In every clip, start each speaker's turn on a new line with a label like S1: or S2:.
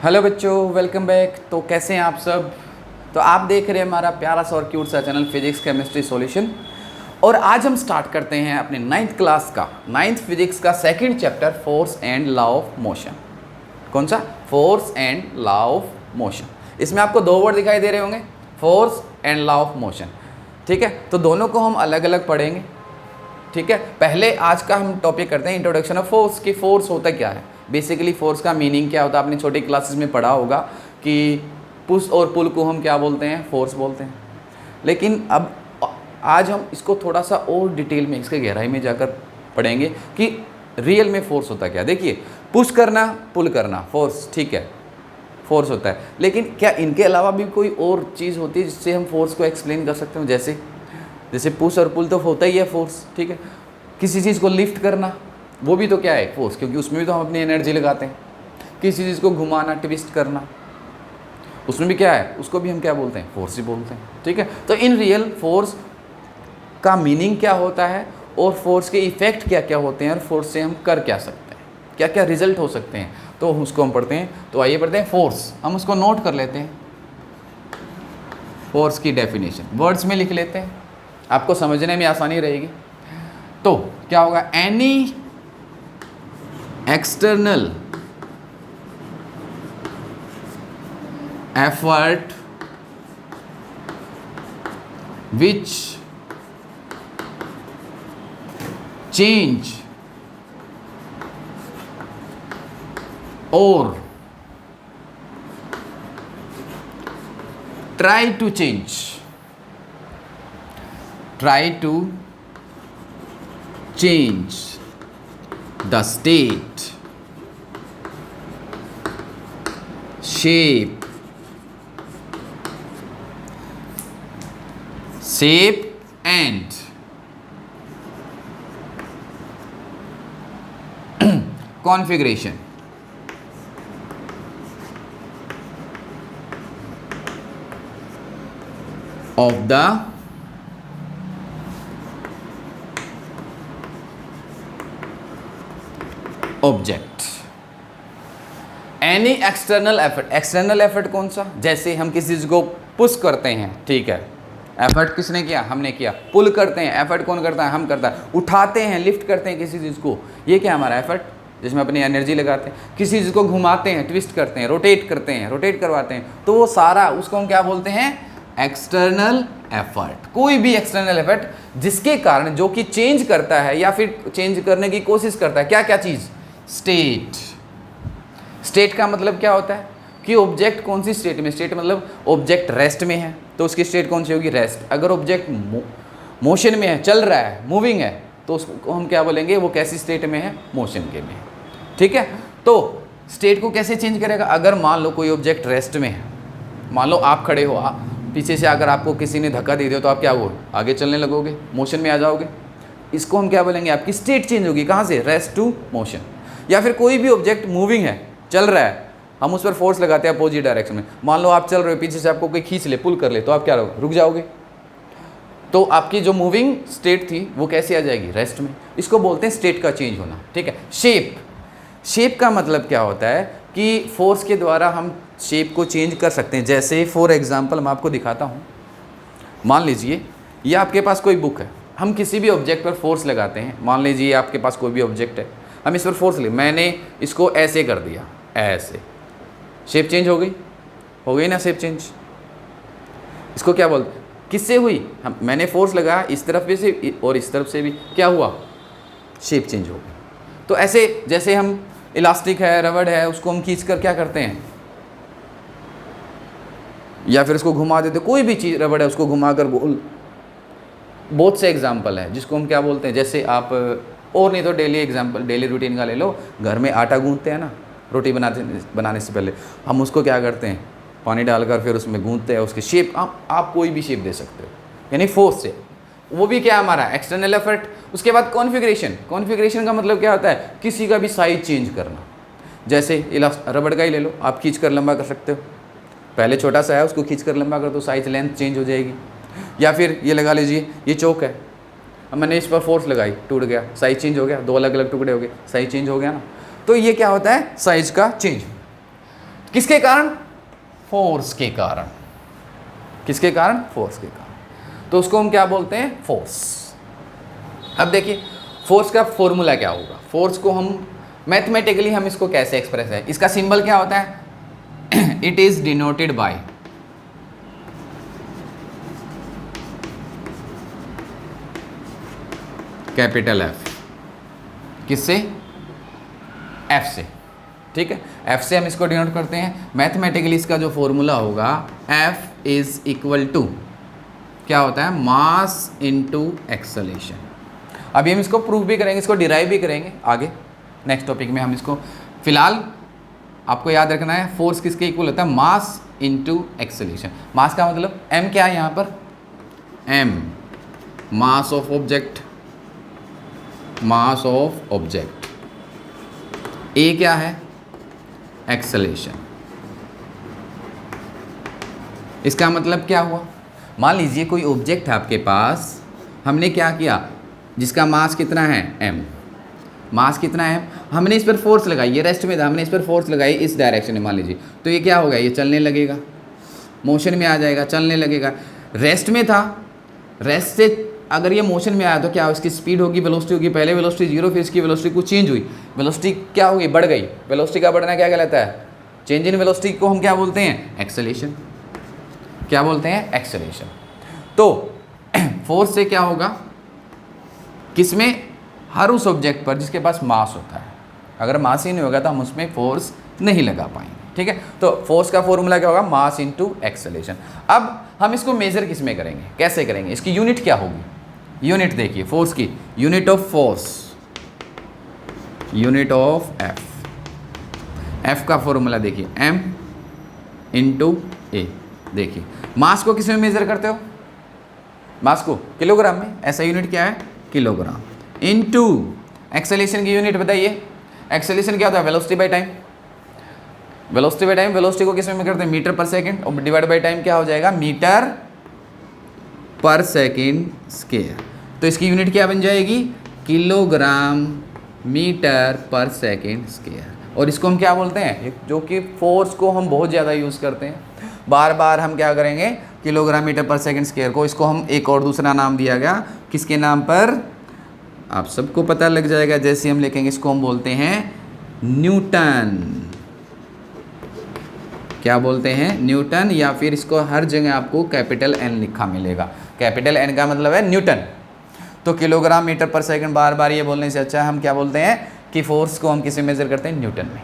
S1: Hello बच्चों, welcome back. तो कैसे हैं आप सब। तो आप देख रहे हैं हमारा प्यारा सा और क्यूट सा चैनल फिजिक्स केमिस्ट्री सॉल्यूशन। और आज हम स्टार्ट करते हैं अपने 9th क्लास का 9th फिजिक्स का second chapter force and law of motion. कौन सा? Force and law of motion. इसमें आपको दो वर्ड दिखाई दे रहे होंगे, force and law of motion. ठीक है, तो दोनों को हम अलग अलग पढ़ेंगे। ठीक है, पहले आज का हम टॉपिक करते हैं इंट्रोडक्शन ऑफ फोर्स कि फोर्स होता क्या है। बेसिकली फोर्स का मीनिंग क्या होता है, आपने छोटी क्लासेस में पढ़ा होगा कि पुश और पुल को हम क्या बोलते हैं, फोर्स बोलते हैं। लेकिन अब आज हम इसको थोड़ा सा और डिटेल में, इसके गहराई में जाकर पढ़ेंगे कि रियल में फोर्स होता क्या। देखिए, पुश करना, पुल करना फोर्स, ठीक है, फोर्स होता है। लेकिन क्या इनके अलावा भी कोई और चीज़ होती है जिससे हम फोर्स को एक्सप्लेन कर सकते हो? जैसे पुश और पुल तो होता ही है फोर्स। ठीक है, किसी चीज़ को लिफ्ट करना वो भी तो क्या है, फोर्स, क्योंकि उसमें भी तो हम अपनी एनर्जी लगाते हैं। किसी चीज़ को घुमाना, ट्विस्ट करना, उसमें भी क्या है, उसको भी हम क्या बोलते हैं, फोर्स ही बोलते हैं। ठीक है, तो इन रियल फोर्स का मीनिंग क्या होता है और फोर्स के इफेक्ट क्या क्या होते हैं और फोर्स से हम कर क्या सकते हैं, क्या क्या रिजल्ट हो सकते हैं, तो उसको हम पढ़ते हैं। तो आइए पढ़ते हैं फोर्स। हम उसको नोट कर लेते हैं, फोर्स की डेफिनेशन वर्ड्स में लिख लेते हैं, आपको समझने में आसानी रहेगी। तो क्या होगा, any external effort which change or try to change the state, shape and configuration of the object. Any external effort, external effort कौन सा? जैसे हम किसी चीज़ को पुश करते हैं, ठीक है, एफर्ट किसने किया, हमने किया। पुल करते हैं, एफर्ट कौन करता है, हम करता है। उठाते हैं, लिफ्ट करते हैं किसी चीज़ को, ये क्या हमारा एफर्ट, जिसमें अपनी एनर्जी लगाते हैं। किसी चीज़ को घुमाते हैं, ट्विस्ट करते हैं, रोटेट करते हैं, रोटेट करवाते हैं, तो वो सारा उसको हम क्या बोलते हैं, एक्सटर्नल एफर्ट। कोई भी एक्सटर्नल एफर्ट जिसके कारण, जो कि चेंज करता है या फिर चेंज करने की कोशिश करता है, क्या क्या चीज़, स्टेट। स्टेट का मतलब क्या होता है कि ऑब्जेक्ट कौन सी स्टेट में, स्टेट मतलब ऑब्जेक्ट रेस्ट में है तो उसकी स्टेट कौन सी होगी, रेस्ट। अगर ऑब्जेक्ट मोशन में है, चल रहा है, मूविंग है, तो उसको हम क्या बोलेंगे, वो कैसी स्टेट में है, मोशन के में। ठीक है, तो स्टेट को कैसे चेंज करेगा, अगर मान लो कोई ऑब्जेक्ट रेस्ट में है, मान लो आप खड़े हो, पीछे से अगर आपको किसी ने धक्का दे दिया तो आप क्या हो, आगे चलने लगोगे, मोशन में आ जाओगे। इसको हम क्या बोलेंगे, आपकी स्टेट चेंज होगी, कहाँ से, रेस्ट टू मोशन। या फिर कोई भी ऑब्जेक्ट मूविंग है, चल रहा है, हम उस पर फोर्स लगाते हैं अपोजिट डायरेक्शन में। मान लो आप चल रहे हो, पीछे से आपको कोई खींच ले, पुल कर ले, तो आप क्या रहोगे, रुक जाओगे। तो आपकी जो मूविंग स्टेट थी वो कैसे आ जाएगी, रेस्ट में। इसको बोलते हैं स्टेट का चेंज होना। ठीक है, शेप, शेप का मतलब क्या होता है कि फोर्स के द्वारा हम शेप को चेंज कर सकते हैं। जैसे फॉर एग्जांपल मैं आपको दिखाता हूँ, मान लीजिए ये आपके पास कोई बुक है, हम किसी भी ऑब्जेक्ट पर फोर्स लगाते हैं। मान लीजिए आपके पास कोई भी ऑब्जेक्ट है, हम इस पर फोर्स ले, मैंने इसको ऐसे कर दिया, ऐसे, शेप चेंज हो गई ना, शेप चेंज। इसको क्या बोलते, किससे हुई, मैंने फोर्स लगाया इस तरफ भी से और इस तरफ से भी, क्या हुआ, शेप चेंज हो गई। तो ऐसे जैसे हम इलास्टिक है, रबड़ है, उसको हम खींच कर क्या करते हैं, या फिर उसको घुमा देते, कोई भी चीज़, रबड़ है उसको घुमा कर गोल, बहुत से एग्जाम्पल हैं जिसको हम क्या बोलते हैं। जैसे आप और नहीं तो डेली एग्जाम्पल, डेली रूटीन का ले लो, घर में आटा गूंथते हैं ना, रोटी बनाने से पहले हम उसको क्या करते हैं, पानी डालकर फिर उसमें गूंथते हैं, उसके शेप आप कोई भी शेप दे सकते हो, यानी फोर्स से। वो भी क्या हमारा एक्सटर्नल एफर्ट। उसके बाद कॉन्फ़िगरेशन, कॉन्फ़िगरेशन का मतलब क्या होता है, किसी का भी साइज चेंज करना। जैसे रबड़ का ही ले लो, आप खींच कर लंबा कर सकते हो, पहले छोटा सा है उसको खींच कर लंबा कर दो, साइज लेंथ चेंज हो जाएगी। या फिर ये लगा लीजिए, ये चौक है, अब मैंने इस पर फोर्स लगाई, टूट गया, साइज चेंज हो गया, दो अलग अलग टुकड़े हो गए, साइज चेंज हो गया ना। तो ये क्या होता है, साइज का चेंज। किसके कारण? फोर्स के कारण। किसके कारण? फोर्स के कारण। तो उसको हम क्या बोलते हैं? फोर्स। अब देखिए फोर्स का फॉर्मूला क्या होगा। फोर्स को हम मैथमेटिकली हम इसको कैसे एक्सप्रेस है, इसका सिंबल क्या होता है? It is denoted by capital F. किससे? एफ से। ठीक है, एफ से हम इसको डिनोट करते हैं। मैथमेटिकली इसका जो फॉर्मूला होगा एफ इज इक्वल टू क्या होता है? Mass into acceleration. अभी हम इसको प्रूव भी करेंगे, इसको डिराइव भी करेंगे आगे नेक्स्ट टॉपिक में हम इसको। फिलहाल आपको याद रखना है फोर्स किसके इक्वल होता है? Mass into acceleration. मास का मतलब एम क्या है यहाँ पर? M mass of object, mass of object. A क्या है? एक्सेलरेशन। इसका मतलब क्या हुआ? मान लीजिए कोई ऑब्जेक्ट है आपके पास, हमने क्या किया, जिसका मास कितना है? एम। मास कितना है? हमने इस पर फोर्स लगाई, ये रेस्ट में था, हमने इस पर फोर्स लगाई इस डायरेक्शन में मान लीजिए, तो ये क्या होगा? ये चलने लगेगा, मोशन में आ जाएगा, चलने लगेगा। रेस्ट में था, रेस्ट से अगर ये मोशन में आया तो क्या हो? इसकी स्पीड होगी, वेलोसिटी होगी। पहले वेलोसिटी 0, फिर इसकी वेलोसिटी कुछ चेंज हुई, वेलोसिटी क्या होगी? बढ़ गई। वेलोसिटी का बढ़ना क्या कहलाता है? चेंज इन वेलोसिटी को हम क्या बोलते हैं? एक्सेलरेशन। क्या बोलते हैं? एक्सेलरेशन। तो फोर्स से क्या होगा? किसमें? हर उस ऑब्जेक्ट पर जिसके पास मास होता है। अगर मास ही नहीं होगा तो हम उसमें फोर्स नहीं लगा पाएंगे। ठीक है, तो फोर्स का फॉर्मूला क्या होगा? Mass into acceleration. अब हम इसको मेजर किस में करेंगे, कैसे करेंगे, इसकी यूनिट क्या होगी? यूनिट देखिए फोर्स की, unit of force, unit of F. F का फॉर्मूला देखिए एम इंटू ए। देखिए मास को किस में मेजर करते हो? मास को किलोग्राम में। ऐसा यूनिट क्या है? किलोग्राम। इनटू एक्सेलरेशन की यूनिट बताइए। एक्सेलरेशन क्या होता है? Velocity by time. Velocity by time, velocity को किस में करते हैं? मीटर पर सेकंड, और डिवाइड बाय टाइम क्या हो जाएगा? मीटर पर सेकंड स्क्वायर। तो इसकी यूनिट क्या बन जाएगी? किलोग्राम मीटर पर सेकंड स्क्वायर। और इसको हम क्या बोलते हैं? जो कि फोर्स को हम बहुत ज़्यादा यूज़ करते हैं, बार बार हम क्या करेंगे? किलोग्राम मीटर पर सेकंड स्क्वायर को, इसको हम एक और दूसरा नाम दिया गया, किसके नाम पर? आप सबको पता लग जाएगा जैसे हम लिखेंगे, इसको हम बोलते हैं न्यूटन। क्या बोलते हैं? न्यूटन। या फिर इसको हर जगह आपको कैपिटल एन लिखा मिलेगा। कैपिटल एन का मतलब है न्यूटन। तो किलोग्राम मीटर पर सेकंड बार बार ये बोलने से अच्छा हम क्या बोलते हैं कि फोर्स को हम किसे मेजर करते हैं? न्यूटन में।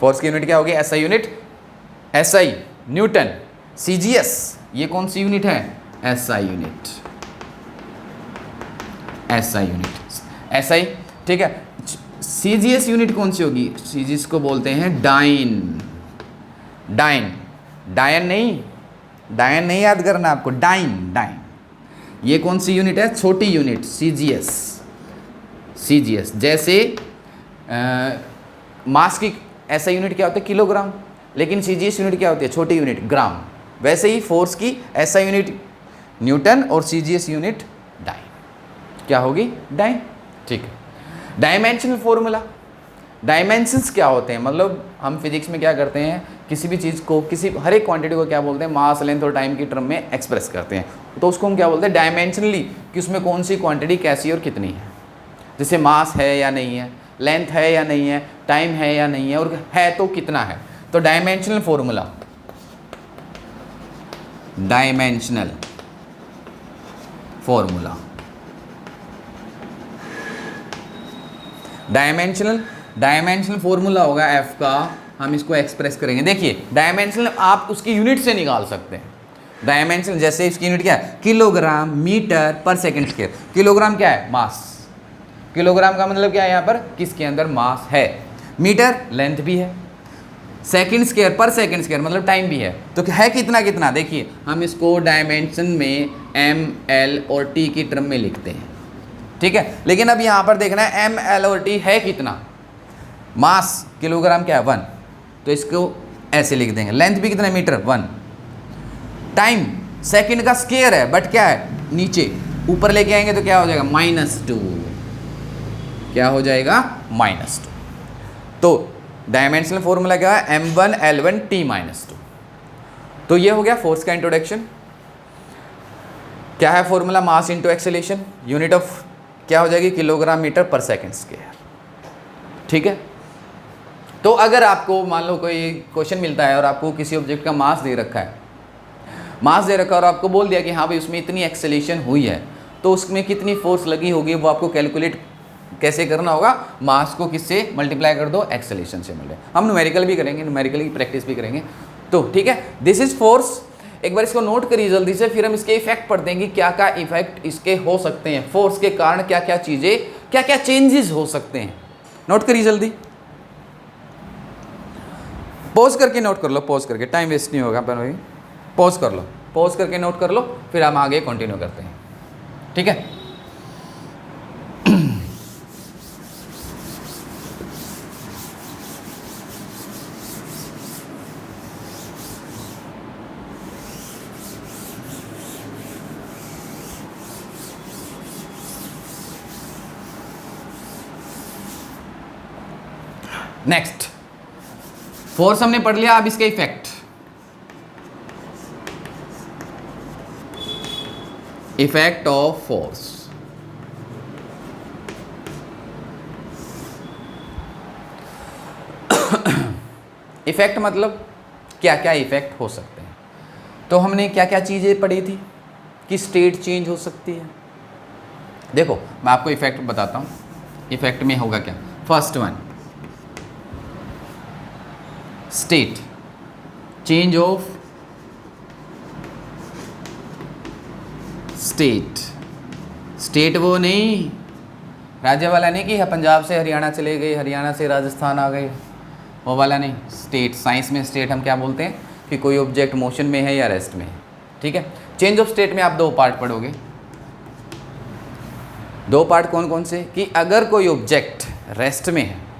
S1: फोर्स की यूनिट क्या होगी? SI unit, SI Newton. CGS ये कौन सी यूनिट है? SI unit, SI unit, SI. ठीक है, सीजीएस यूनिट कौन सी होगी? सीजीएस को बोलते हैं डाइन। डाइन, डायन नहीं, डायन नहीं याद करना आपको, डाइन, डाइन। ये कौन सी यूनिट है? छोटी यूनिट, सीजीएस। सीजीएस जैसे मास की ऐसा यूनिट क्या होता है? किलोग्राम। लेकिन सीजीएस यूनिट क्या होती है? छोटी यूनिट, ग्राम। वैसे ही फोर्स की ऐसा यूनिट न्यूटन और सीजीएस यूनिट डाइन। क्या होगी? डाइन। ठीक है, डायमेंशनल फॉर्मूला। डायमेंशंस क्या होते हैं? मतलब हम फिजिक्स में क्या करते हैं, किसी भी चीज़ को, किसी हर एक क्वांटिटी को क्या बोलते हैं? मास, लेंथ और टाइम की टर्म में एक्सप्रेस करते हैं। तो उसको हम क्या बोलते हैं? डायमेंशनली, कि उसमें कौन सी क्वांटिटी कैसी और कितनी है। जैसे मास है या नहीं है, लेंथ है या नहीं है, टाइम है या नहीं है, और है तो कितना है। तो dimensional formula, dimensional formula, dimensional formula होगा एफ का। हम इसको एक्सप्रेस करेंगे। देखिए डायमेंशनल आप उसकी यूनिट से निकाल सकते हैं। डायमेंशनल जैसे इसकी यूनिट क्या है? किलोग्राम मीटर पर सेकंड स्क्वायर। किलोग्राम क्या है? मास। किलोग्राम का मतलब क्या है यहाँ पर? किसके अंदर मास है। मीटर लेंथ भी है, सेकंड स्क्वायर पर सेकंड स्क्वायर मतलब टाइम भी है। तो है कितना कितना? देखिए हम इसको डायमेंशन में एम, एल और टी की टर्म में लिखते हैं। ठीक है, लेकिन अब यहाँ पर देखना है एम, एल और टी है कितना। मास किलोग्राम क्या है? 1, तो इसको ऐसे लिख देंगे। लेंथ भी कितना है? मीटर 1। टाइम सेकंड का स्क्वायर है, बट क्या है? नीचे, ऊपर लेके आएंगे तो क्या हो जाएगा? -2। क्या हो जाएगा? -2। तो डायमेंशनल फॉर्मूला क्या है, m1l1t-2। तो ये हो गया फोर्स का इंट्रोडक्शन। क्या है formula, mass into acceleration, unit of क्या हो जाएगी, किलोग्राम मीटर पर सेकेंड स्क्वायर। ठीक है, तो अगर आपको मान लो कोई क्वेश्चन मिलता है और आपको किसी ऑब्जेक्ट का मास दे रखा है, मास दे रखा है और आपको बोल दिया कि हाँ भाई उसमें इतनी एक्सेलेरेशन हुई है, तो उसमें कितनी फोर्स लगी होगी वो आपको कैलकुलेट कैसे करना होगा, मास को किससे मल्टीप्लाई कर दो, एक्सेलेरेशन से मल्टीप्लाई। हम न्यूमेरिकल भी करेंगे, न्यूमेरिकल की प्रैक्टिस भी करेंगे। तो ठीक है, दिस इज फोर्स। एक बार इसको नोट करिए जल्दी से, फिर हम इसके इफेक्ट पढ़ते हैं कि क्या क्या इफेक्ट इसके हो सकते हैं, फोर्स के कारण क्या क्या चीजें, क्या क्या चेंजेस हो सकते हैं। नोट करिए जल्दी, पॉज करके नोट कर लो, पॉज करके, टाइम वेस्ट नहीं होगा। भाई पॉज कर लो, पॉज करके नोट कर लो, फिर हम आगे कंटिन्यू करते हैं। ठीक है, नेक्स्ट फोर्स हमने पढ़ लिया, अब इसके effect. Effect of force, effect मतलब क्या क्या इफेक्ट हो सकते हैं। तो हमने क्या क्या चीजें पढ़ी थी कि स्टेट चेंज हो सकती है। देखो मैं आपको इफेक्ट बताता हूं, इफेक्ट में होगा क्या। First one, state change of state. State वो नहीं, राज्य वाला नहीं कि पंजाब से हरियाणा चले गए, हरियाणा से राजस्थान आ गए, वो वाला नहीं। स्टेट, साइंस में स्टेट हम क्या बोलते हैं कि कोई ऑब्जेक्ट मोशन में है या रेस्ट में है। ठीक है, चेंज ऑफ स्टेट में आप दो पार्ट पढ़ोगे। दो पार्ट कौन कौन से, कि अगर कोई ऑब्जेक्ट रेस्ट में है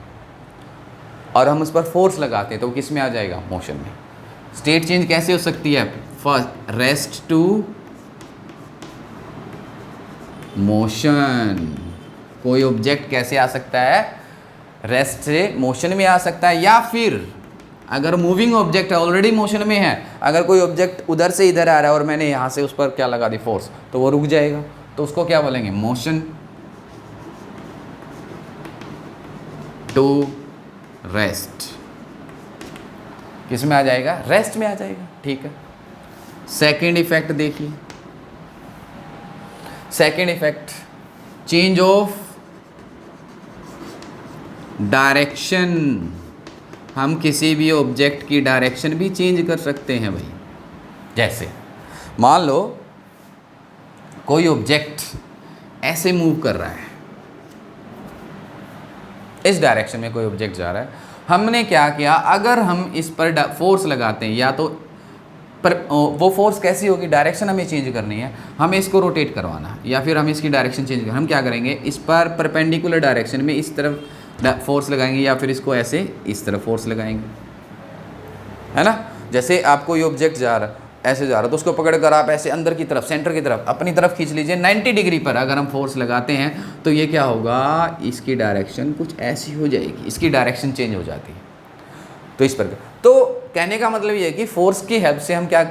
S1: और हम उस पर फोर्स लगाते हैं तो किस में आ जाएगा, मोशन में। स्टेट चेंज कैसे हो सकती है, फर्स्ट रेस्ट टू मोशन। कोई ऑब्जेक्ट कैसे आ सकता है, रेस्ट से मोशन में आ सकता है, या फिर अगर मूविंग ऑब्जेक्ट है ऑलरेडी मोशन में है, अगर कोई ऑब्जेक्ट उधर से इधर आ रहा है और मैंने यहाँ से उस पर क्या लगा दी फोर्स, तो वो रुक जाएगा, तो उसको क्या बोलेंगे, मोशन टू रेस्ट। किस में आ जाएगा, रेस्ट में आ जाएगा। ठीक है, सेकेंड इफेक्ट देखिए, second effect change of direction. हम किसी भी ऑब्जेक्ट की डायरेक्शन भी चेंज कर सकते हैं भाई। जैसे मान लो कोई ऑब्जेक्ट ऐसे मूव कर रहा है, इस डायरेक्शन में कोई ऑब्जेक्ट जा रहा है, हमने क्या किया, अगर हम इस पर फोर्स लगाते हैं, या तो पर वो फोर्स कैसी होगी, डायरेक्शन हमें चेंज करनी है, हमें इसको रोटेट करवाना है, या फिर हम इसकी डायरेक्शन चेंज कर, हम क्या करेंगे, इस पर परपेंडिकुलर डायरेक्शन में इस तरफ फोर्स लगाएंगे, या फिर इसको ऐसे इस तरफ फोर्स लगाएंगे, है ना। जैसे आपको ये ऑब्जेक्ट जा रहा है, ऐसे जा रहा है, तो उसको पकड़कर आप ऐसे अंदर की तरफ, सेंटर की तरफ, अपनी तरफ खींच लीजिए। 90 डिग्री पर अगर हम फोर्स लगाते हैं तो ये क्या होगा, इसकी डायरेक्शन कुछ ऐसी हो जाएगी, इसकी डायरेक्शन चेंज हो जाती है। तो इस पर, तो कहने का मतलब ये है कि फोर्स की हेल्प से हम क्या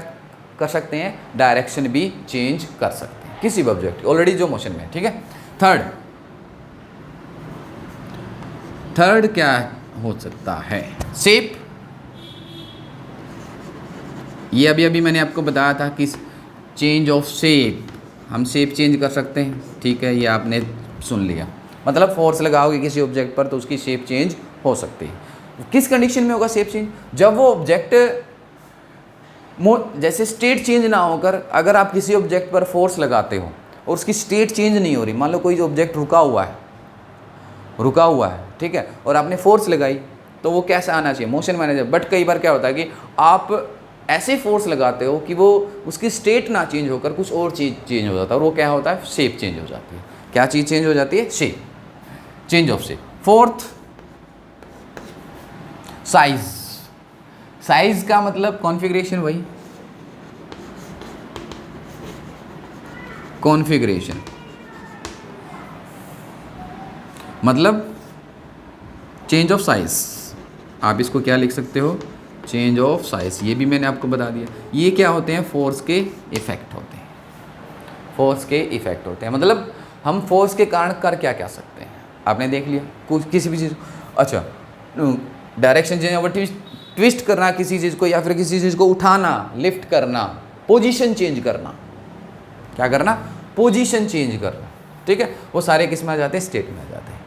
S1: कर सकते हैं, डायरेक्शन भी चेंज कर सकते हैं किसी भी ऑब्जेक्ट ऑलरेडी जो मोशन में है। ठीक है, थर्ड क्या हो सकता है, शेप। ये अभी मैंने आपको बताया था कि चेंज ऑफ शेप, हम शेप चेंज कर सकते हैं। ठीक है, ये आपने सुन लिया, मतलब फोर्स लगाओगे किसी ऑब्जेक्ट पर तो उसकी शेप चेंज हो सकती है। किस कंडीशन में होगा शेप चेंज, जब वो ऑब्जेक्ट जैसे स्टेट चेंज ना होकर, अगर आप किसी ऑब्जेक्ट पर फोर्स लगाते हो और उसकी स्टेट चेंज नहीं हो रही, मान लो कोई ऑब्जेक्ट रुका हुआ है, ठीक है, और आपने फोर्स लगाई, तो वो कैसा आना चाहिए, मोशन में आना चाहिए। बट कई बार क्या होता है कि आप ऐसे फोर्स लगाते हो कि वो उसकी स्टेट ना चेंज होकर कुछ और चीज़ चेंज हो जाता है, और वो क्या होता है, शेप चेंज हो जाती है। क्या चीज़ चेंज हो जाती है, shape, change of shape. Fourth, size. Size का मतलब कॉन्फ़िगरेशन, वही कॉन्फ़िगरेशन मतलब चेंज ऑफ साइज। आप इसको क्या लिख सकते हो, चेंज ऑफ साइज। ये भी मैंने आपको बता दिया। ये क्या होते हैं, फोर्स के इफेक्ट होते हैं, फोर्स के इफेक्ट होते हैं। मतलब हम फोर्स के कारण कर क्या क्या सकते हैं, आपने देख लिया कुछ किसी भी चीज़। अच्छा, डायरेक्शन चेंज और ट्विस्ट करना किसी चीज़ को, या फिर किसी चीज़ को उठाना, लिफ्ट करना, पोजीशन चेंज करना। क्या करना, पोजीशन चेंज करना, ठीक है। वो सारे किस में आ जाते हैं, स्टेट में आ जाते हैं।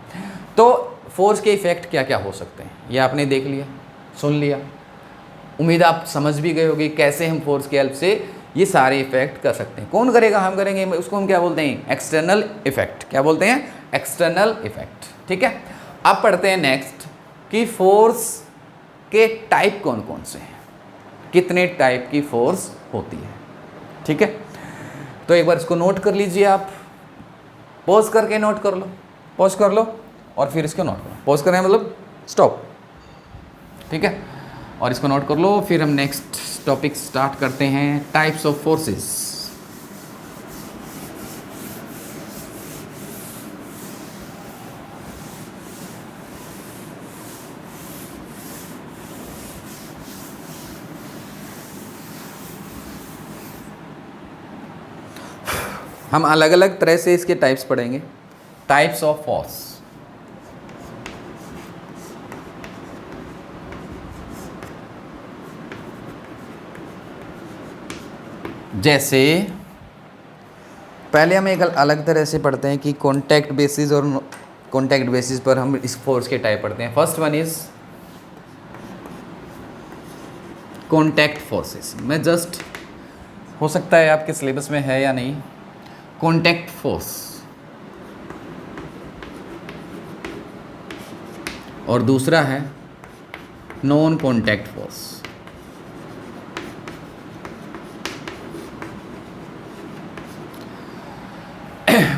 S1: तो फोर्स के इफेक्ट क्या क्या हो सकते हैं, ये आपने देख लिया, सुन लिया। उम्मीद आप समझ भी गए होगी कैसे हम फोर्स की हेल्प से ये सारे इफेक्ट कर सकते हैं। कौन करेगा, हम करेंगे। उसको हम क्या बोलते हैं, एक्सटर्नल इफेक्ट। क्या बोलते हैं, एक्सटर्नल इफेक्ट, ठीक है। अब पढ़ते हैं नेक्स्ट कि फोर्स के टाइप कौन कौन से हैं, कितने टाइप की फोर्स होती है, ठीक है। तो एक बार इसको नोट कर लीजिए आप, पॉज करके नोट कर लो, पॉज कर लो और फिर इसको नोट करो। पॉज करें मतलब स्टॉप, ठीक है। और इसको नोट कर लो, फिर हम नेक्स्ट टॉपिक स्टार्ट करते हैं, टाइप्स ऑफ फोर्सेस। हम अलग अलग तरह से इसके टाइप्स पढ़ेंगे, टाइप्स ऑफ फोर्स। जैसे पहले हम एक अलग तरह से पढ़ते हैं कि कॉन्टैक्ट बेसिस, और कॉन्टैक्ट बेसिस पर हम इस फोर्स के टाइप पढ़ते हैं। First one is contact forces. मैं जस्ट, हो सकता है आपके सिलेबस में है या नहीं, कॉन्टैक्ट फोर्स। और दूसरा है non contact force.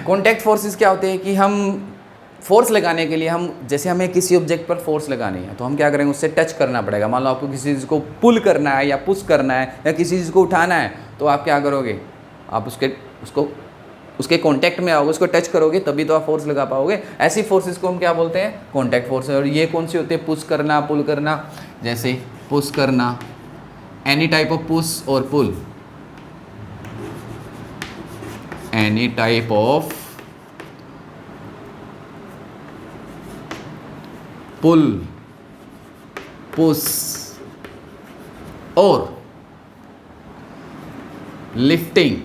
S1: Contact forces क्या होते हैं कि हम फोर्स लगाने के लिए, हम जैसे हमें किसी ऑब्जेक्ट पर फोर्स लगानी है तो हम क्या करेंगे, उससे टच करना पड़ेगा। मान लो आपको किसी चीज़ को पुल करना है या पुश करना है या किसी चीज़ को उठाना है, तो आप क्या करोगे, आप उसके कॉन्टैक्ट में आओगे, उसको टच करोगे, तभी तो आप फोर्स लगा पाओगे। ऐसी फोर्सेस को हम क्या बोलते हैं, कॉन्टैक्ट फोर्स। और ये कौन सी होती है, पुश करना, पुल करना। जैसे पुश करना, एनी टाइप ऑफ पुश और pull, any type of pull, push और लिफ्टिंग,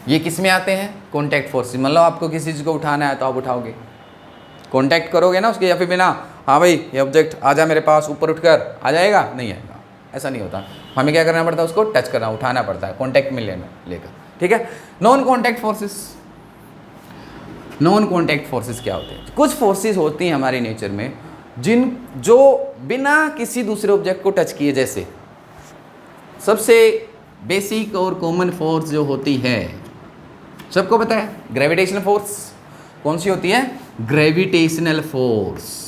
S1: ये किस में आते हैं, कॉन्टैक्ट फोर्स। मतलब आपको किसी चीज़ को उठाना है तो आप उठाओगे, कॉन्टैक्ट करोगे ना उसके, या फिर बिना, हाँ भाई ये ऑब्जेक्ट आ जा मेरे पास, ऊपर उठकर आ जाएगा, नहीं आएगा, ऐसा नहीं होता। हमें क्या करना पड़ता है, उसको टच करना, उठाना पड़ता है, कॉन्टैक्ट में लेकर, ठीक है। Non contact forces, non contact forces क्या होते हैं, कुछ फोर्सेस होती हैं हमारे नेचर में जो बिना किसी दूसरे ऑब्जेक्ट को टच किए, जैसे सबसे बेसिक और कॉमन फोर्स जो होती है, सबको पता है, ग्रेविटेशनल फोर्स। कौन सी होती है, ग्रेविटेशनल फोर्स,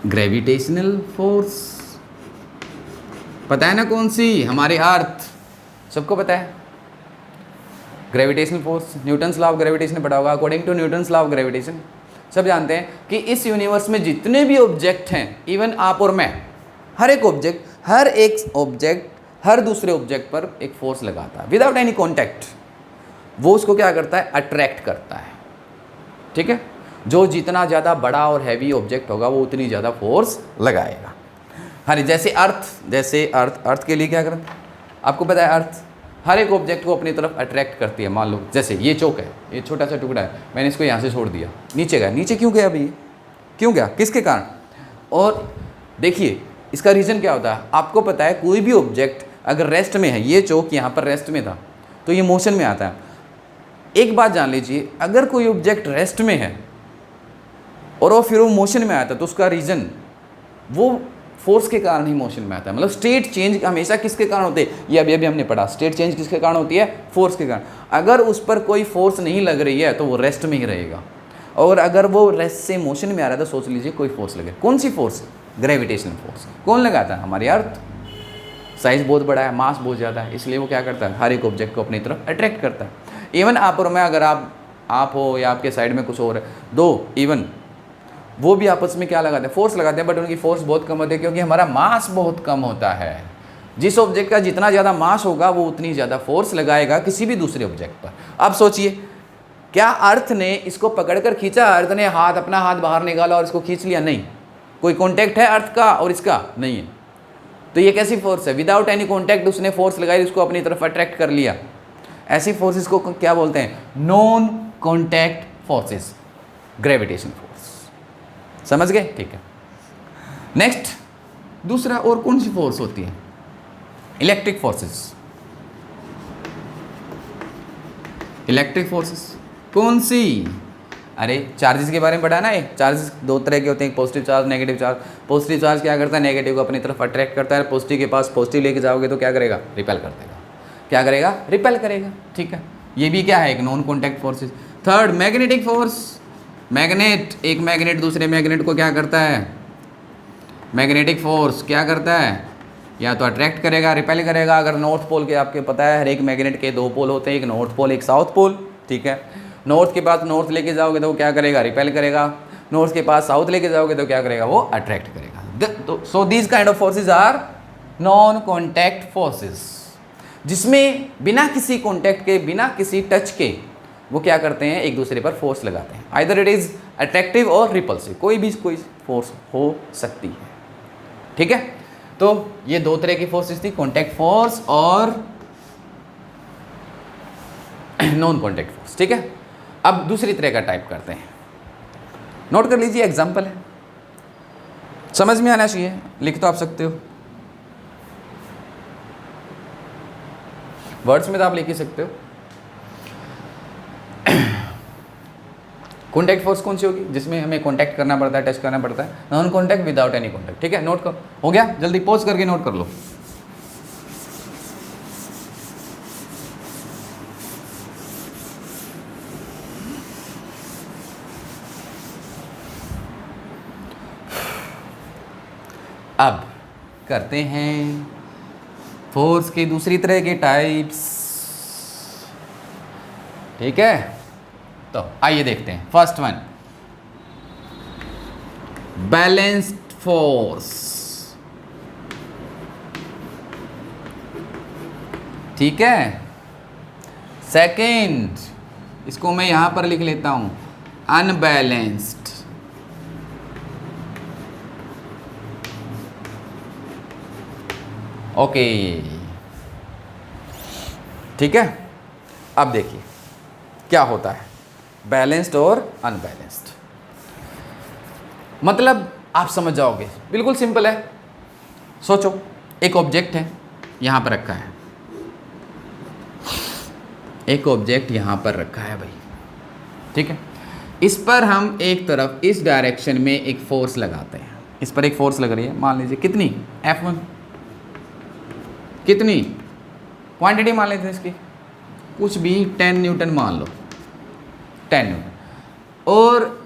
S1: ग्रेविटेशनल फोर्स पता है ना कौन सी, हमारे अर्थ, सबको पता है gravitational force. Newton's law of gravitation पढ़ा होगा। According to Newton's law of gravitation सब जानते हैं कि इस यूनिवर्स में जितने भी ऑब्जेक्ट हैं, इवन आप और मैं, हर एक ऑब्जेक्ट हर दूसरे ऑब्जेक्ट पर एक फोर्स लगाता है विदाउट एनी कॉन्टैक्ट। वो उसको क्या करता है, अट्रैक्ट करता है, ठीक है। जो जितना ज़्यादा बड़ा और हैवी ऑब्जेक्ट होगा वो उतनी ज़्यादा फोर्स लगाएगा। हाँ, जैसे अर्थ के लिए क्या करता है, आपको पता है, अर्थ हर एक ऑब्जेक्ट को अपनी तरफ अट्रैक्ट करती है। मान लो जैसे ये चौक है, ये छोटा सा टुकड़ा है, मैंने इसको यहाँ से छोड़ दिया, नीचे गया, नीचे क्यों गया अभी, क्यों गया, किसके कारण। और देखिए इसका रीज़न क्या होता है, आपको पता है कोई भी ऑब्जेक्ट अगर रेस्ट में है, ये चौक यहाँ पर रेस्ट में था तो ये मोशन में आता है। एक बात जान लीजिए, अगर कोई ऑब्जेक्ट रेस्ट में है और फिर वो मोशन में आता है तो उसका रीज़न वो फोर्स के कारण ही मोशन में आता है। मतलब स्टेट चेंज हमेशा किसके कारण होते हैं, ये अभी हमने पढ़ा, स्टेट चेंज किसके कारण होती है, फोर्स के कारण। अगर उस पर कोई फोर्स नहीं लग रही है तो वो रेस्ट में ही रहेगा, और अगर वो रेस्ट से मोशन में आ रहा है तो सोच लीजिए कोई फोर्स लगे। कौन सी फोर्स, ग्रेविटेशनल फोर्स। कौन लगाता है, हमारी अर्थ। साइज बहुत बड़ा है, मास बहुत ज़्यादा है, इसलिए वो क्या करता है, हर एक ऑब्जेक्ट को अपनी तरफ अट्रैक्ट करता है। इवन आप और मैं, अगर आप आप हो या आपके साइड में कुछ और है, दो इवन वो भी आपस में क्या लगाते हैं, फोर्स लगाते हैं, बट उनकी फोर्स बहुत कम होती है क्योंकि हमारा मास बहुत कम होता है। जिस ऑब्जेक्ट का जितना ज़्यादा मास होगा वो उतनी ज़्यादा फोर्स लगाएगा किसी भी दूसरे ऑब्जेक्ट पर। अब सोचिए, क्या अर्थ ने इसको पकड़कर खींचा, अर्थ ने अपना हाथ बाहर निकाला और इसको खींच लिया? नहीं। कोई कॉन्टैक्ट है अर्थ का और इसका? नहीं है। तो ये कैसी फोर्स है? विदाउट एनी कॉन्टैक्ट उसने फोर्स लगाई, उसको अपनी तरफ अट्रैक्ट कर लिया। ऐसी फोर्सेस को क्या बोलते हैं? Non contact forces, gravitation force. समझ गए? ठीक है। नेक्स्ट, दूसरा और कौन सी फोर्स होती है? Electric forces. इलेक्ट्रिक फोर्सेस कौन सी? अरे चार्जेस के बारे में पढ़ा ना। ये चार्जेस दो तरह के होते हैं, positive charge, negative charge. Positive charge क्या करता है? नेगेटिव को अपनी तरफ अट्रैक्ट करता है। पॉजिटिव के पास पॉजिटिव लेके जाओगे तो क्या करेगा? रिपेल कर देगा। क्या करेगा? रिपेल करेगा। ठीक है, ये भी क्या है? एक non contact forces. Third, magnetic force. Magnet, एक मैग्नेट दूसरे मैग्नेट को क्या करता है? मैग्नेटिक फोर्स क्या करता है? या तो अट्रैक्ट करेगा, रिपेल करेगा। अगर नॉर्थ पोल के, आपके पता है हर एक मैग्नेट के दो पोल होते हैं, एक नॉर्थ पोल एक साउथ पोल। ठीक है, नॉर्थ के पास नॉर्थ लेके जाओगे तो वो क्या करेगा? रिपेल करेगा। नॉर्थ के पास साउथ लेके जाओगे तो क्या करेगा? वो अट्रैक्ट करेगा। So these kind of forces are non contact forces, जिसमें बिना किसी कॉन्टैक्ट के, बिना किसी टच के वो क्या करते हैं? एक दूसरे पर फोर्स लगाते हैं। आइदर इट इज अट्रैक्टिव और रिपल्सिव, कोई फोर्स हो सकती है। ठीक है, तो ये दो तरह की फोर्सेस थी, कॉन्टैक्ट फोर्स और नॉन कॉन्टैक्ट फोर्स। ठीक है, अब दूसरी तरह का टाइप करते हैं। नोट कर लीजिए, एग्जांपल है, समझ में आना चाहिए। लिख तो आप सकते हो, वर्ड्स में तो आप लिख ही सकते हो। कॉन्टैक्ट फोर्स कौन सी होगी? जिसमें हमें कॉन्टैक्ट करना पड़ता है, टच करना पड़ता है। Non contact, without any contact. ठीक है, नोट कर, हो गया? जल्दी पॉज करके नोट कर लो। अब करते हैं फोर्स की दूसरी तरह के टाइप्स। ठीक है, तो आइए देखते हैं। First one, balanced force. ठीक है, सेकंड, इसको मैं यहां पर लिख लेता हूं, अनबैलेंस्ड। ओके, ठीक है। अब देखिए क्या होता है बैलेंस्ड और अनबैलेंस्ड। मतलब आप समझ जाओगे, बिल्कुल सिंपल है। सोचो, एक ऑब्जेक्ट है यहां पर रखा है, एक ऑब्जेक्ट यहां पर रखा है भाई। ठीक है, इस पर हम एक तरफ इस डायरेक्शन में एक फोर्स लगाते हैं। इस पर एक फोर्स लग रही है, मान लीजिए कितनी? F1। कितनी क्वांटिटी मान लेते हैं इसकी? कुछ भी, 10 न्यूटन मान लो, 10 न्यूटन। और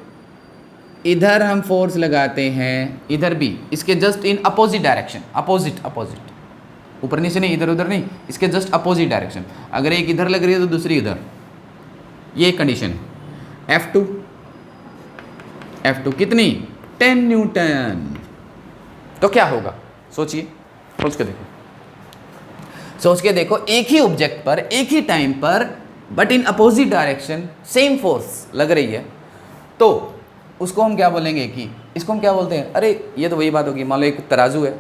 S1: इधर हम फोर्स लगाते हैं, इधर भी, इसके just in opposite direction. Opposite, ऊपर नीचे नहीं, इधर उधर नहीं, इसके जस्ट अपोजिट डायरेक्शन। अगर एक इधर लग रही है तो दूसरी इधर, ये कंडीशन। F2 कितनी? 10 न्यूटन। तो क्या होगा? सोचिए, सोच के देखो, एक ही ऑब्जेक्ट पर एक ही टाइम पर but in opposite direction same force लग रही है, तो उसको हम क्या बोलेंगे? कि इसको हम क्या बोलते हैं? अरे ये तो वही बात होगी, मान लो एक तराजू है,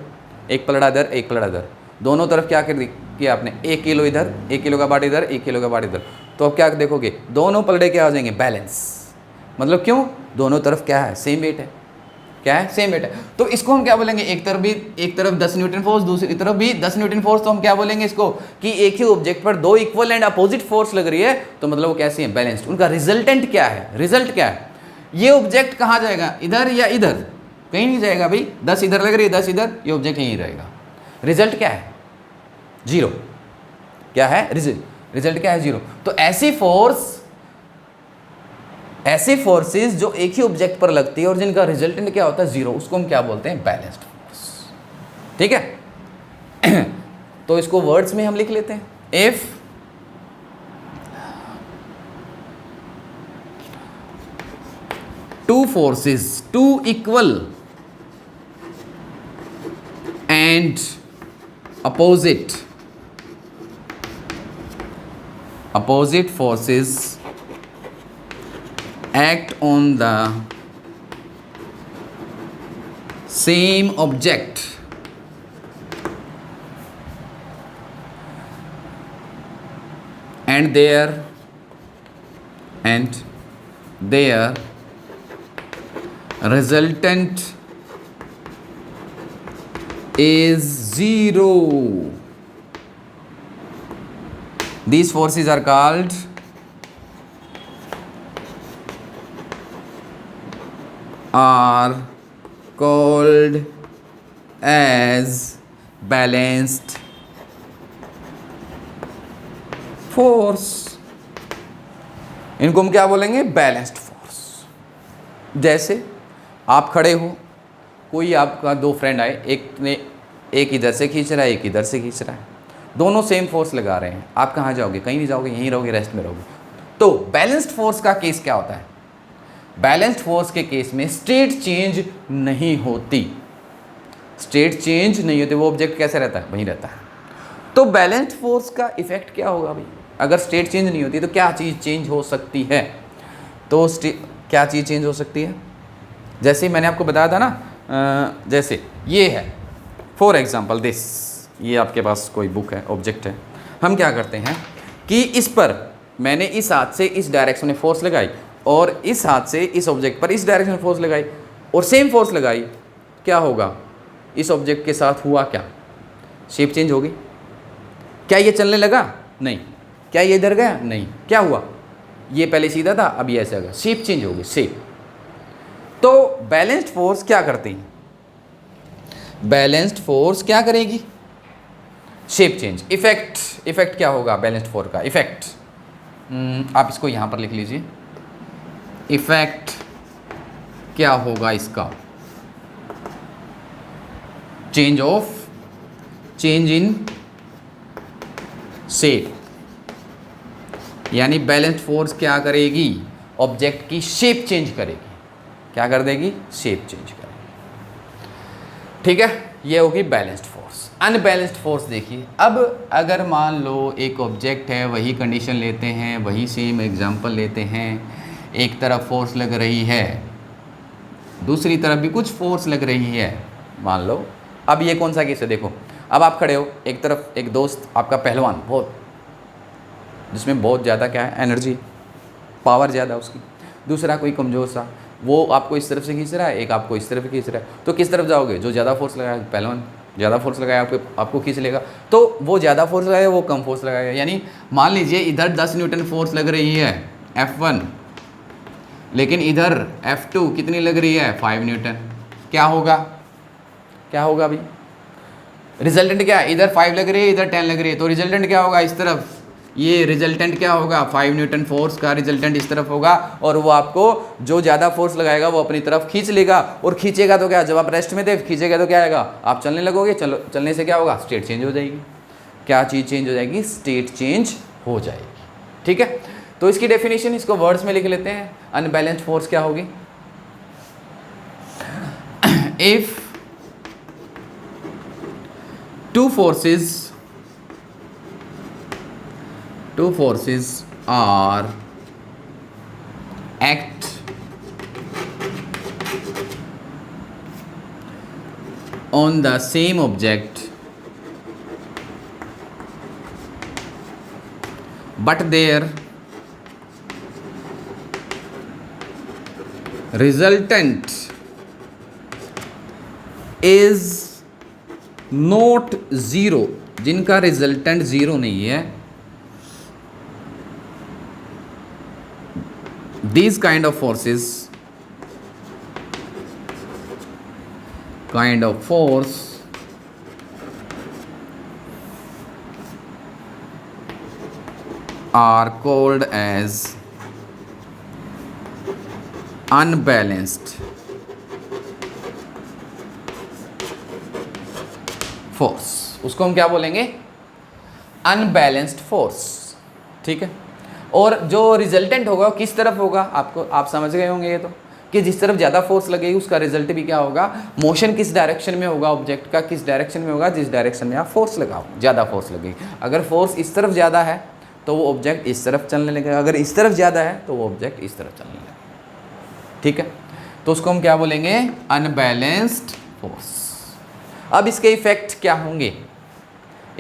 S1: एक पलड़ा इधर एक पलड़ा इधर, दोनों तरफ क्या कर किया आपने? 1 किलो इधर, 1 किलो का बाट इधर, 1 किलो का बाट इधर। तो अब क्या देखोगे? दोनों पलड़े क्या हो जाएंगे? बैलेंस। मतलब क्यों? दोनों तरफ क्या है? सेम वेट है। क्या है? सेम वेट है। तो इसको हम क्या बोलेंगे? एक तरफ 10 न्यूटन फोर्स, दूसरी तरफ भी 10 न्यूटन फोर्स। तो हम क्या बोलेंगे इसको? कि एक ही ऑब्जेक्ट पर दो इक्वल एंड अपोजिट फोर्स लग रही है, तो मतलब वो कैसी है? बैलेंस्ड। उनका रिजल्टेंट क्या है? रिजल्ट क्या है? ये ऑब्जेक्ट कहाँ जाएगा? इधर या इधर? कहीं नहीं जाएगा भाई। 10 इधर लग रही है, 10 इधर, ये ऑब्जेक्ट यहीं रहेगा। रिजल्ट क्या है? 0। क्या है रिजल्ट? क्या है? 0। तो ऐसी फोर्सेस जो एक ही ऑब्जेक्ट पर लगती है और जिनका रिजल्टेंट क्या होता है? 0, उसको हम क्या बोलते हैं? Balanced force. ठीक है। तो इसको वर्ड्स में हम लिख लेते हैं। If two forces, two equal and opposite forces act on the same object and their resultant is zero. These forces are called as balanced force. इनको हम क्या बोलेंगे? Balanced force. जैसे आप खड़े हो, कोई आपका दो फ्रेंड आए, एक इधर से खींच रहा है, एक इधर से खींच रहा है, दोनों सेम फोर्स लगा रहे हैं। आप कहाँ जाओगे? कहीं नहीं जाओगे, यहीं रहोगे, रेस्ट में रहोगे। तो बैलेंस्ड फोर्स का केस क्या होता है? बैलेंस्ड फोर्स के केस में स्टेट चेंज नहीं होती। स्टेट चेंज नहीं होती, वो ऑब्जेक्ट कैसे रहता है? वहीं रहता है। तो बैलेंस्ड फोर्स का इफेक्ट क्या होगा भाई? अगर स्टेट चेंज नहीं होती तो क्या चीज़ चेंज हो सकती है? तो क्या चीज़ चेंज हो सकती है? जैसे मैंने आपको बताया था ना, जैसे ये है, फॉर एग्जांपल दिस, ये आपके पास कोई बुक है, ऑब्जेक्ट है। हम क्या करते हैं कि इस पर मैंने इस हाथ से इस डायरेक्शन में फोर्स लगाई और इस हाथ से इस ऑब्जेक्ट पर इस डायरेक्शन में फोर्स लगाई और सेम फोर्स लगाई, क्या होगा? इस ऑब्जेक्ट के साथ हुआ क्या? शेप चेंज होगी। क्या ये चलने लगा? नहीं। क्या ये इधर गया? नहीं। क्या हुआ? ये पहले सीधा था, अब ये ऐसे आ गया, शेप चेंज होगी, शेप। तो बैलेंस्ड फोर्स क्या करती है? बैलेंस्ड फोर्स क्या करेगी? Shape change. इफेक्ट क्या होगा बैलेंस्ड फोर्स का? इफेक्ट आप इसको यहां पर लिख लीजिए। इफेक्ट क्या होगा इसका? Change in shape. यानी बैलेंस्ड फोर्स क्या करेगी? ऑब्जेक्ट की शेप चेंज करेगी। क्या कर देगी? शेप चेंज करेगी। ठीक है, ये होगी बैलेंस्ड फोर्स। अनबैलेंस्ड फोर्स देखिए, अब अगर मान लो एक ऑब्जेक्ट है, वही कंडीशन लेते हैं, वही सेम एग्जांपल लेते हैं, एक तरफ फोर्स लग रही है, दूसरी तरफ भी कुछ फोर्स लग रही है, मान लो। अब ये कौन सा केस है? देखो, अब आप खड़े हो, एक तरफ एक दोस्त आपका पहलवान, बहुत, जिसमें बहुत ज़्यादा क्या है, एनर्जी, पावर ज़्यादा उसकी। दूसरा कोई कमज़ोर सा, वो आपको इस तरफ से खींच रहा है, एक आपको इस तरफ खींच रहा है। तो किस तरफ जाओगे? जो ज़्यादा फोर्स लगाया, पहलवान ज़्यादा फोर्स लगाया आपको खींच लेगा। तो वो ज़्यादा फोर्स लगाएगा, वो कम फोर्स लगाएगा। यानी मान लीजिए इधर 10 न्यूटन फोर्स लग रही है, F1, लेकिन इधर F2 कितनी लग रही है? 5 न्यूटन। क्या होगा? क्या होगा भाई? रिजल्टेंट क्या है? इधर 5 लग रही है, इधर 10 लग रही है, तो रिजल्टेंट क्या होगा? इस तरफ ये रिजल्टेंट क्या होगा? 5 न्यूटन फोर्स का रिजल्टेंट इस तरफ होगा, और वो आपको जो ज़्यादा फोर्स लगाएगा वो अपनी तरफ खींच लेगा। और खींचेगा तो क्या, जब आप रेस्ट में थे, खींचेगा तो क्या आएगा? आप चलने लगोगे, चलने से क्या होगा? स्टेट चेंज हो जाएगी। क्या चीज़ चेंज हो जाएगी? स्टेट चेंज हो जाएगी। ठीक है, तो इसकी डेफिनेशन इसको वर्ड्स में लिख लेते हैं। अनबैलेंस्ड फोर्स क्या होगी? If two forces are act on the same object but their resultant is note zero, जिनका रिजल्टेंट ज़ीरो नहीं है, these kind of force are called as unbalanced force. उसको हम क्या बोलेंगे? Unbalanced force. ठीक है, और जो रिजल्टेंट होगा किस तरफ होगा? आप समझ गए होंगे ये तो। कि जिस तरफ ज़्यादा फोर्स लगेगी उसका रिजल्ट भी क्या होगा, मोशन किस डायरेक्शन में होगा, ऑब्जेक्ट का किस डायरेक्शन में होगा, जिस डायरेक्शन में आप फोर्स लगाओ, ज़्यादा फोर्स लगेगी। अगर फोर्स इस तरफ ज़्यादा है तो वो ऑब्जेक्ट इस तरफ चलने लगेगा, अगर इस तरफ ज़्यादा है तो वो ऑब्जेक्ट इस तरफ चलने लगेगा। ठीक है, तो उसको हम क्या बोलेंगे, अनबैलेंस्ड फोर्स। अब इसके इफेक्ट क्या होंगे,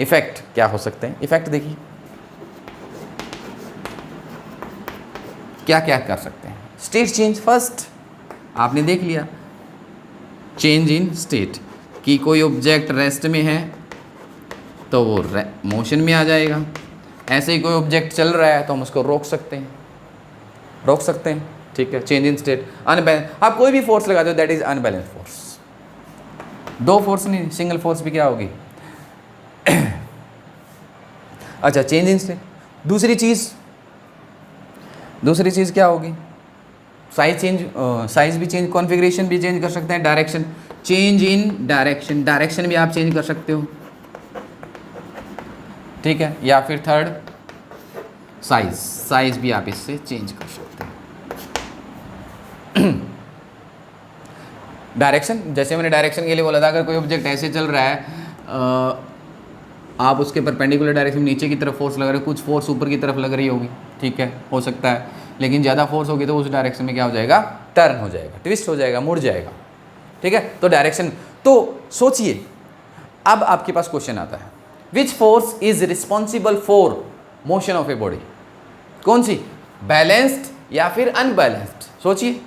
S1: इफेक्ट क्या हो सकते हैं, इफेक्ट देखिए क्या क्या कर सकते हैं। स्टेट चेंज, फर्स्ट आपने देख लिया, चेंज इन स्टेट कि कोई ऑब्जेक्ट रेस्ट में है तो वो मोशन में आ जाएगा। ऐसे ही कोई ऑब्जेक्ट चल रहा है तो हम उसको रोक सकते हैं, ठीक है। चेंज इन स्टेट, अनबैलेंस, आप कोई भी फोर्स लगा दो दैट इज अनबैलेंस फोर्स। दो फोर्स नहीं, सिंगल फोर्स भी क्या होगी अच्छा, चेंज इन स्टेट। दूसरी चीज़ क्या होगी, साइज चेंज, साइज भी चेंज, कॉन्फ़िगरेशन भी चेंज कर सकते हैं, direction, change in direction, direction भी आप चेंज कर सकते हो, ठीक है। या फिर थर्ड साइज भी आप इससे चेंज कर सकते हैं। डायरेक्शन, जैसे मैंने डायरेक्शन के लिए बोला था, अगर कोई ऑब्जेक्ट ऐसे चल रहा है, आप उसके परपेंडिकुलर डायरेक्शन में नीचे की तरफ फोर्स लग रहे हो, कुछ फोर्स ऊपर की तरफ लग रही होगी, ठीक है, हो सकता है, लेकिन ज़्यादा फोर्स होगी तो उस डायरेक्शन में क्या हो जाएगा, टर्न हो जाएगा, ट्विस्ट हो जाएगा, मुड़ जाएगा, ठीक है। तो डायरेक्शन, तो सोचिए अब आपके पास क्वेश्चन आता है, which force is responsible for motion of a body, कौन सी, बैलेंस्ड या फिर अनबैलेंस्ड, सोचिए,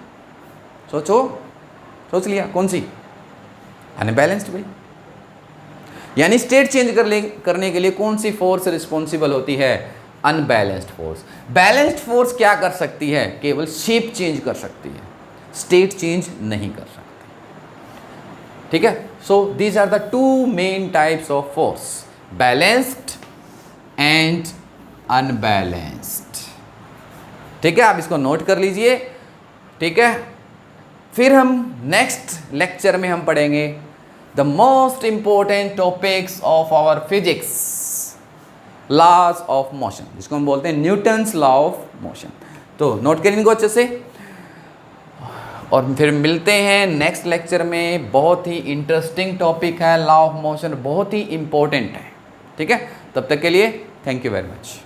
S1: सोच लिया, कौन सी, अनबैलेंस्ड भाई। यानी स्टेट चेंज करने के लिए कौन सी फोर्स रिस्पॉन्सिबल होती है, अनबैलेंस्ड फोर्स। बैलेंस्ड फोर्स क्या कर सकती है, केवल शेप चेंज कर सकती है, स्टेट चेंज नहीं कर सकती, ठीक है। So these are the two main types of force, balanced and unbalanced, ठीक है। आप इसको नोट कर लीजिए, ठीक है। फिर हम नेक्स्ट लेक्चर में हम पढ़ेंगे the most important topics of our physics, laws of motion, जिसको हम बोलते हैं न्यूटन्स लॉ ऑफ मोशन। तो नोट करें इनको अच्छे से, और फिर मिलते हैं नेक्स्ट लेक्चर में। बहुत ही इंटरेस्टिंग टॉपिक है लॉ ऑफ मोशन, बहुत ही इंपॉर्टेंट है, ठीक है। तब तक के लिए थैंक यू वेरी मच।